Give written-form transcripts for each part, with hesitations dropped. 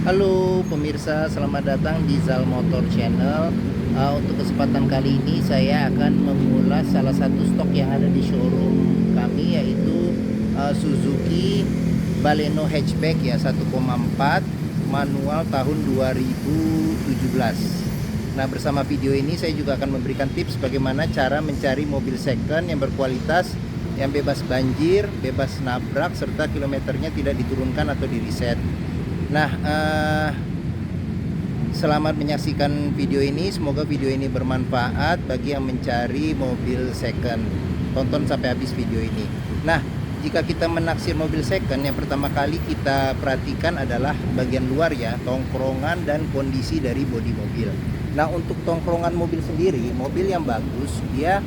Halo pemirsa, selamat datang di Zal Motor Channel. Untuk kesempatan kali ini saya akan mengulas salah satu stok yang ada di showroom kami, yaitu Suzuki Baleno hatchback ya 1,4 manual tahun 2017. Nah, bersama video ini saya juga akan memberikan tips bagaimana cara mencari mobil second yang berkualitas, yang bebas banjir, bebas nabrak, serta kilometernya tidak diturunkan atau di reset. Nah, selamat menyaksikan video ini. Semoga video ini bermanfaat bagi yang mencari mobil second. Tonton sampai habis video ini. Nah, jika kita menaksir mobil second, yang pertama kali kita perhatikan adalah bagian luar ya, tongkrongan dan kondisi dari bodi mobil. Nah, untuk tongkrongan mobil sendiri, mobil yang bagus, dia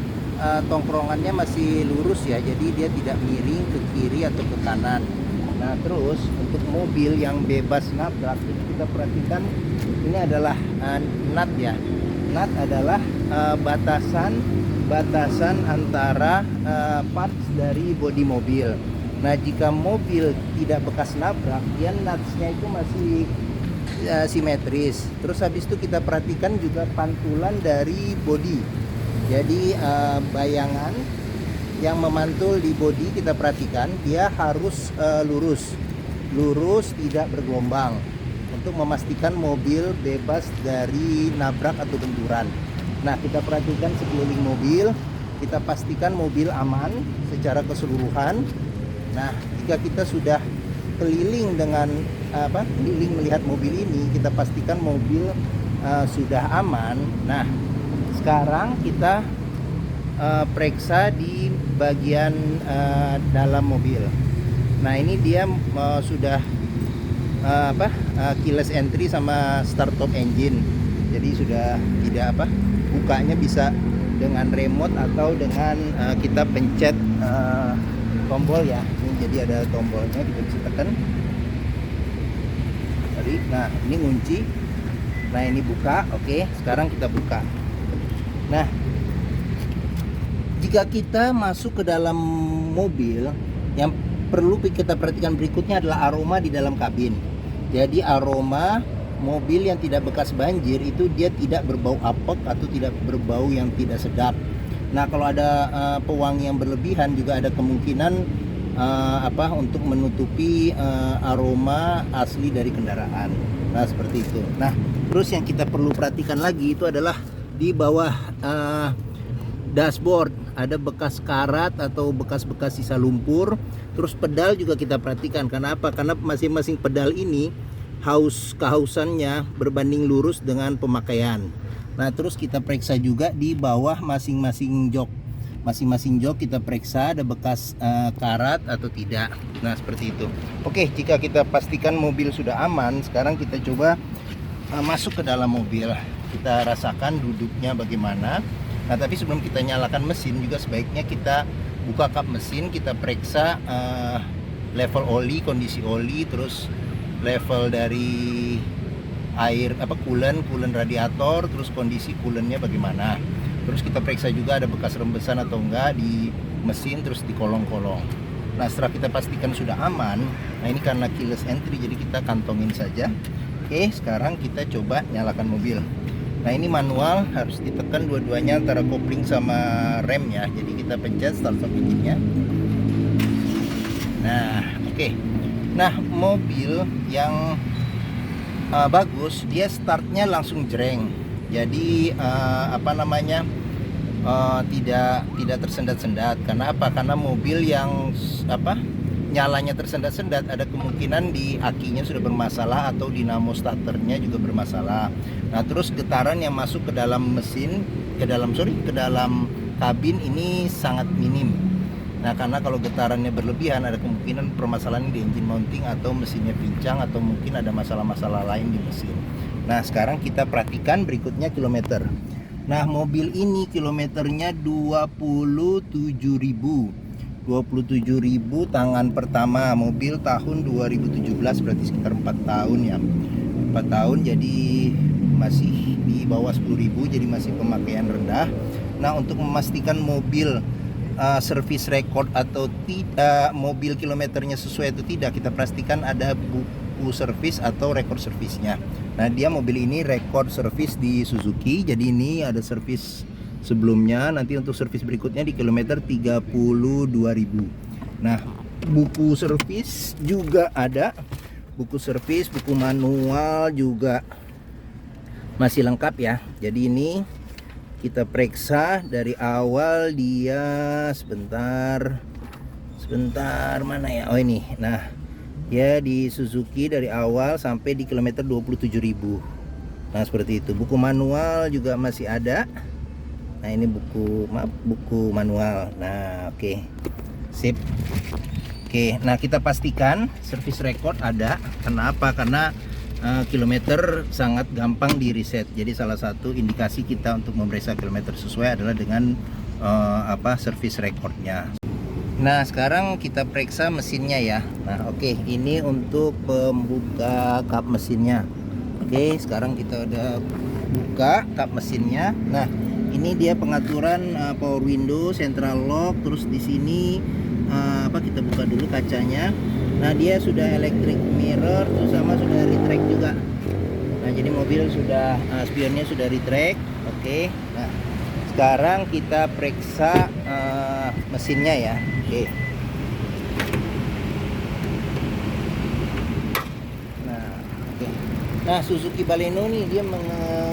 tongkrongannya masih lurus ya, jadi dia tidak miring ke kiri atau ke kanan. Nah, terus untuk mobil yang bebas nabrak, kita perhatikan ini adalah nut ya. Nut adalah batasan antara parts dari bodi mobil. Nah, jika mobil tidak bekas nabrak, dia nutsnya itu masih simetris. Terus habis itu kita perhatikan juga pantulan dari bodi. Jadi bayangan yang memantul di bodi kita perhatikan, dia harus lurus, tidak bergelombang, untuk memastikan mobil bebas dari nabrak atau benturan. Nah, kita perhatikan sekeliling mobil, kita pastikan mobil aman secara keseluruhan. Nah, jika kita sudah keliling melihat mobil ini, kita pastikan mobil sudah aman. Nah, sekarang kita periksa di bagian dalam mobil. Nah, ini dia sudah keyless entry sama start top engine. Jadi sudah tidak bukanya bisa dengan remote atau dengan kita pencet tombol ya. Ini jadi ada tombolnya, kita bisa tekan. Tadi, nah ini ngunci. Nah, ini buka. Oke, sekarang kita buka. Nah, jika kita masuk ke dalam mobil, yang perlu kita perhatikan berikutnya adalah aroma di dalam kabin. Jadi aroma mobil yang tidak bekas banjir itu dia tidak berbau apek atau tidak berbau yang tidak sedap. Nah, kalau ada pewangi yang berlebihan juga ada kemungkinan untuk menutupi aroma asli dari kendaraan. Nah, seperti itu. Nah, terus yang kita perlu perhatikan lagi itu adalah di bawah dashboard ada bekas karat atau bekas-bekas sisa lumpur. Terus pedal juga kita perhatikan. Karena apa? Karena masing-masing pedal ini kehausannya berbanding lurus dengan pemakaian. Nah, terus kita periksa juga di bawah masing-masing jok. Masing-masing jok kita periksa ada bekas karat atau tidak. Nah, seperti itu. Oke, jika kita pastikan mobil sudah aman, sekarang kita coba masuk ke dalam mobil. Kita rasakan duduknya bagaimana. Nah, tapi sebelum kita nyalakan mesin juga sebaiknya kita buka kap mesin, kita periksa level oli, kondisi oli, terus level dari air coolant radiator, terus kondisi coolant-nya bagaimana. Terus kita periksa juga ada bekas rembesan atau enggak di mesin, terus di kolong-kolong. Nah, setelah kita pastikan sudah aman, nah ini karena keyless entry jadi kita kantongin saja. Oke, sekarang kita coba nyalakan mobil. Nah, ini manual, harus ditekan dua-duanya antara kopling sama rem ya. Jadi kita pencet start stop engine-nya. Nah, oke. Nah, mobil yang bagus, dia startnya langsung jreng. Jadi tidak tersendat-sendat. Karena apa? Karena mobil yang nyalanya tersendat-sendat, ada kemungkinan di akinya sudah bermasalah atau dinamo starternya juga bermasalah. Nah, terus getaran yang masuk ke dalam mesin, ke dalam kabin ini sangat minim. Nah, karena kalau getarannya berlebihan ada kemungkinan permasalahan di engine mounting atau mesinnya pincang atau mungkin ada masalah-masalah lain di mesin. Nah, sekarang kita perhatikan berikutnya kilometer. Nah, mobil ini kilometernya 27.000 tangan pertama, mobil tahun 2017, berarti sekitar 4 tahun ya. 4 tahun, jadi masih di bawah 10.000, jadi masih pemakaian rendah. Nah, untuk memastikan mobil service record atau tidak, mobil kilometernya sesuai atau tidak, kita pastikan ada buku servis atau record servisnya. Nah, dia mobil ini record servis di Suzuki. Jadi ini ada servis sebelumnya, nanti untuk servis berikutnya di kilometer 32.000. Nah, buku servis juga ada. Buku servis, buku manual juga masih lengkap ya. Jadi ini kita periksa dari awal dia, sebentar mana ya, oh ini. Nah, ya di Suzuki dari awal sampai di kilometer 27.000. Nah, seperti itu. Buku manual juga masih ada. Nah, ini buku manual. Nah, oke. Sip. Oke, nah kita pastikan service record ada. Kenapa? Karena kilometer sangat gampang di reset. Jadi salah satu indikasi kita untuk memeriksa kilometer sesuai adalah dengan service recordnya. Nah, sekarang kita periksa mesinnya ya. Nah, oke, ini untuk pembuka kap mesinnya. Oke, sekarang kita udah buka kap mesinnya. Nah, ini dia pengaturan power window, central lock, terus di sini kita buka dulu kacanya. Nah, dia sudah electric mirror, terus sama sudah retract juga. Nah, jadi mobil sudah spionnya sudah retract. Oke. Nah, sekarang kita periksa mesinnya ya. Oke. Nah, oke. Nah, Suzuki Baleno nih dia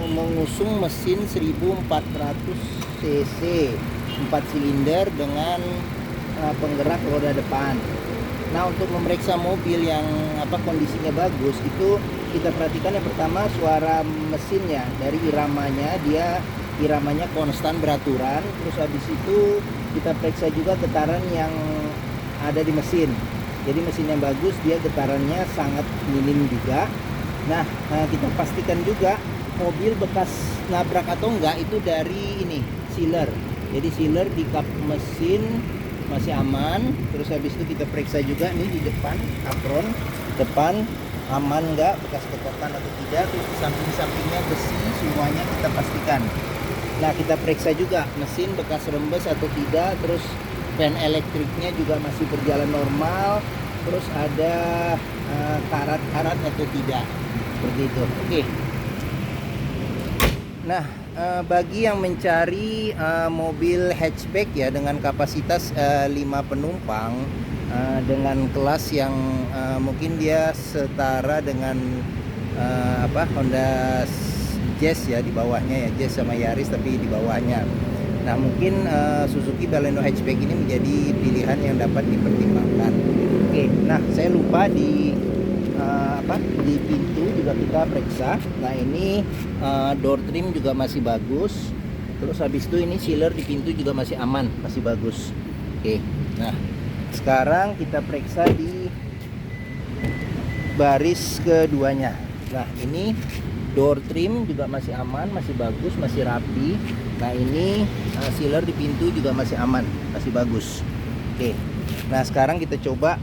mengusung mesin 1400 cc 4 silinder dengan penggerak roda depan. Nah, untuk memeriksa mobil yang kondisinya bagus itu kita perhatikan yang pertama suara mesinnya, dari iramanya, dia iramanya konstan beraturan. Terus habis itu kita periksa juga getaran yang ada di mesin. Jadi mesin yang bagus dia getarannya sangat minim juga. Nah, kita pastikan juga mobil bekas nabrak atau enggak itu dari ini sealer. Jadi sealer di kap mesin masih aman. Terus habis itu kita periksa juga nih di depan apron depan aman enggak, bekas kekokan atau tidak. Terus di samping-sampingnya besi semuanya kita pastikan. Nah, kita periksa juga mesin bekas rembes atau tidak. Terus fan elektriknya juga masih berjalan normal. Terus ada karat-karat atau tidak, seperti itu. Oke. Nah, bagi yang mencari mobil hatchback ya dengan kapasitas 5 penumpang dengan kelas yang mungkin dia setara dengan Honda Jazz ya, di bawahnya ya, Jazz sama Yaris tapi di bawahnya. Nah, mungkin Suzuki Baleno hatchback ini menjadi pilihan yang dapat dipertimbangkan. Oke, nah saya lupa di pintu juga kita periksa. Nah, ini door trim juga masih bagus. Terus habis itu ini sealer di pintu juga masih aman, masih bagus. Oke, nah sekarang kita periksa di baris keduanya. Nah, ini door trim juga masih aman, masih bagus, masih rapi. Nah, ini sealer di pintu juga masih aman, masih bagus. Oke. Nah, sekarang kita coba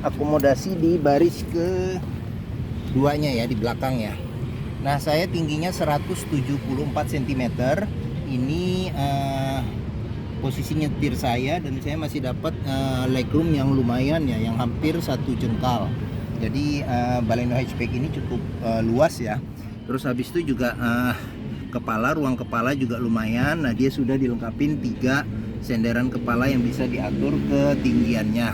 akomodasi di baris keduanya ya, di belakang ya. Nah, saya tingginya 174 cm. Ini posisi nyetir saya, dan saya masih dapat legroom yang lumayan ya, yang hampir 1 jengkal. Jadi Baleno hatchback ini cukup luas ya. Terus habis itu juga ruang kepala juga lumayan. Nah, dia sudah dilengkapin 3 senderan kepala yang bisa diatur ketinggiannya.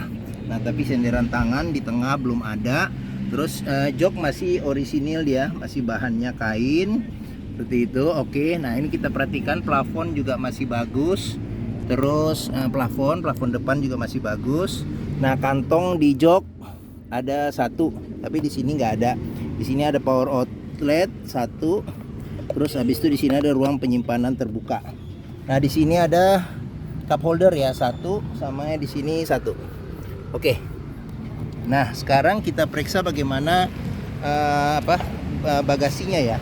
Nah, tapi senderan tangan di tengah belum ada. Terus jok masih orisinil dia, masih bahannya kain seperti itu. Oke, nah ini kita perhatikan plafon juga masih bagus. Terus plafon depan juga masih bagus. Nah, kantong di jok ada 1, tapi di sini nggak ada. Di sini ada power outlet 1. Terus habis itu di sini ada ruang penyimpanan terbuka. Nah, di sini ada cup holder ya 1, sama di sini 1. Oke. Nah, sekarang kita periksa bagaimana bagasinya ya.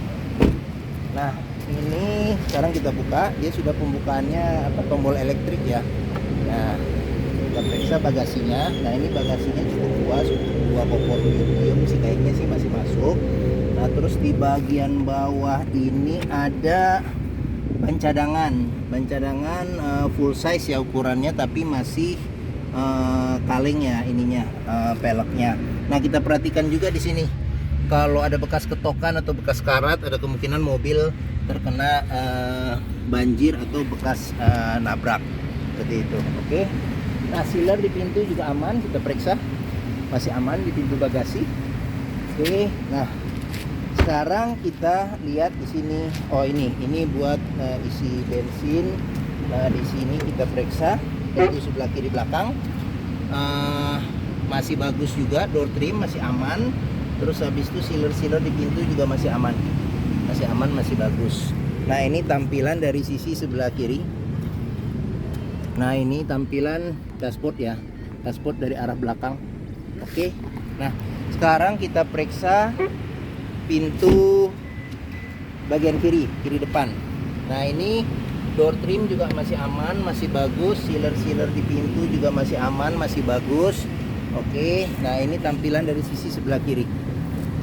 Nah, ini sekarang kita buka, dia sudah pembukaannya tombol elektrik ya. Nah, kita periksa bagasinya. Nah, ini bagasinya cukup luas untuk 2 kompor medium sih, kayaknya sih masih masuk. Nah, terus di bagian bawah ini ada ban cadangan full size ya ukurannya, tapi masih kaleng ya ininya, peleknya. Nah, kita perhatikan juga di sini kalau ada bekas ketokan atau bekas karat, ada kemungkinan mobil terkena banjir atau bekas nabrak seperti itu. Oke. Nah, sealer di pintu juga aman, kita periksa masih aman di pintu bagasi. Oke. Nah, sekarang kita lihat di sini. Oh, ini buat isi bensin. Nah, di sini kita periksa itu sebelah kiri belakang. Masih bagus juga, door trim masih aman. Terus habis itu sealer di pintu juga masih aman. Masih aman, masih bagus. Nah, ini tampilan dari sisi sebelah kiri. Nah, ini tampilan dashboard ya. Dashboard dari arah belakang. Oke. Nah, sekarang kita periksa pintu bagian kiri depan. Nah, ini door trim juga masih aman, masih bagus. Sealer di pintu juga masih aman, masih bagus. Oke. Nah, ini tampilan dari sisi sebelah kiri.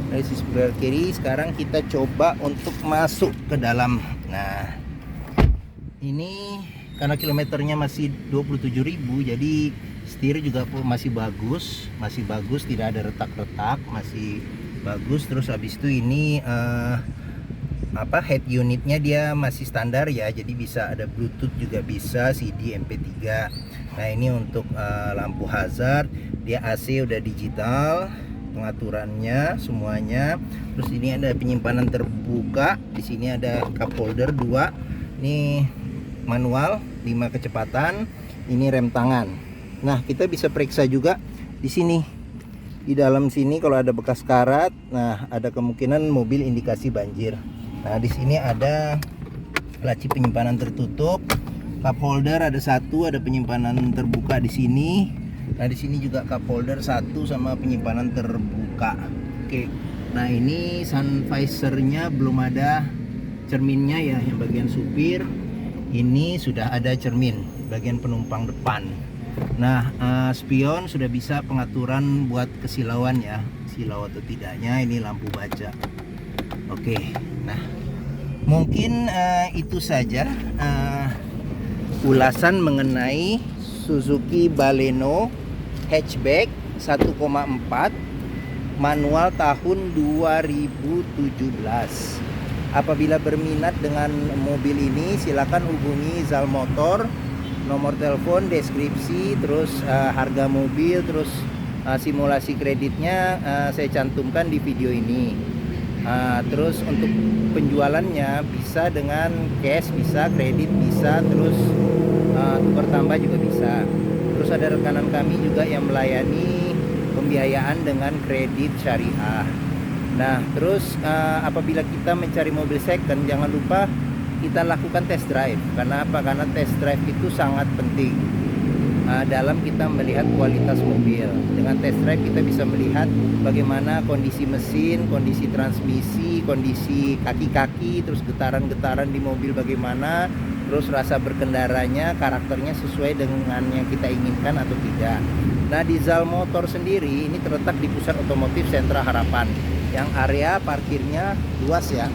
Dari sisi sebelah kiri, sekarang kita coba untuk masuk ke dalam. Nah, ini karena kilometernya masih 27.000, jadi setir juga masih bagus, tidak ada retak-retak, masih bagus. Terus habis itu ini head unitnya dia masih standar ya, jadi bisa ada Bluetooth juga, bisa CD MP3. Nah, ini untuk lampu hazard, dia AC udah digital, pengaturannya semuanya. Terus ini ada penyimpanan terbuka, di sini ada cup holder 2, ini manual 5 kecepatan, ini rem tangan. Nah, kita bisa periksa juga di sini, di dalam sini kalau ada bekas karat. Nah, ada kemungkinan mobil indikasi banjir. Nah, di sini ada laci penyimpanan tertutup, cup holder ada 1, ada penyimpanan terbuka di sini. Nah, di sini juga cup holder 1 sama penyimpanan terbuka. Oke. Nah, ini sun visornya belum ada cerminnya ya, yang bagian supir. Ini sudah ada cermin bagian penumpang depan. Nah, spion sudah bisa pengaturan buat kesilauan ya, silau atau tidaknya. Ini lampu baca. Oke. Nah, mungkin itu saja ulasan mengenai Suzuki Baleno hatchback 1,4 manual tahun 2017. Apabila berminat dengan mobil ini, silakan hubungi Zal Motor. Nomor telepon, deskripsi, terus harga mobil, terus simulasi kreditnya saya cantumkan di video ini. Terus untuk penjualannya bisa dengan cash, bisa kredit, bisa terus tukar tambah juga bisa. Terus ada rekanan kami juga yang melayani pembiayaan dengan kredit syariah. Nah, terus apabila kita mencari mobil second, jangan lupa kita lakukan test drive. Karena apa? Karena test drive itu sangat penting dalam kita melihat kualitas mobil. Dengan test drive kita bisa melihat bagaimana kondisi mesin, kondisi transmisi, kondisi kaki-kaki, terus getaran-getaran di mobil bagaimana, terus rasa berkendaranya, karakternya sesuai dengan yang kita inginkan atau tidak. Nah, di Zal Motor sendiri ini terletak di pusat otomotif Sentra Harapan, yang area parkirnya luas ya.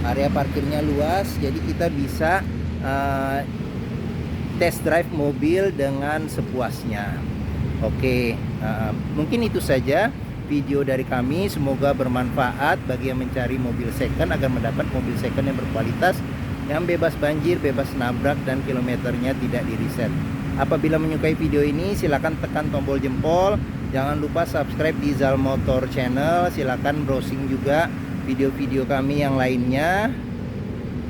Area parkirnya luas, jadi kita bisa test drive mobil dengan sepuasnya. Oke, mungkin itu saja video dari kami. Semoga bermanfaat bagi yang mencari mobil second agar mendapat mobil second yang berkualitas, yang bebas banjir, bebas nabrak, dan kilometernya tidak di-reset. Apabila menyukai video ini, silakan tekan tombol jempol. Jangan lupa subscribe di Zal Motor Channel. Silakan browsing juga video-video kami yang lainnya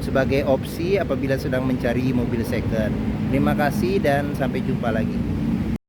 sebagai opsi apabila sedang mencari mobil second. Terima kasih dan sampai jumpa lagi.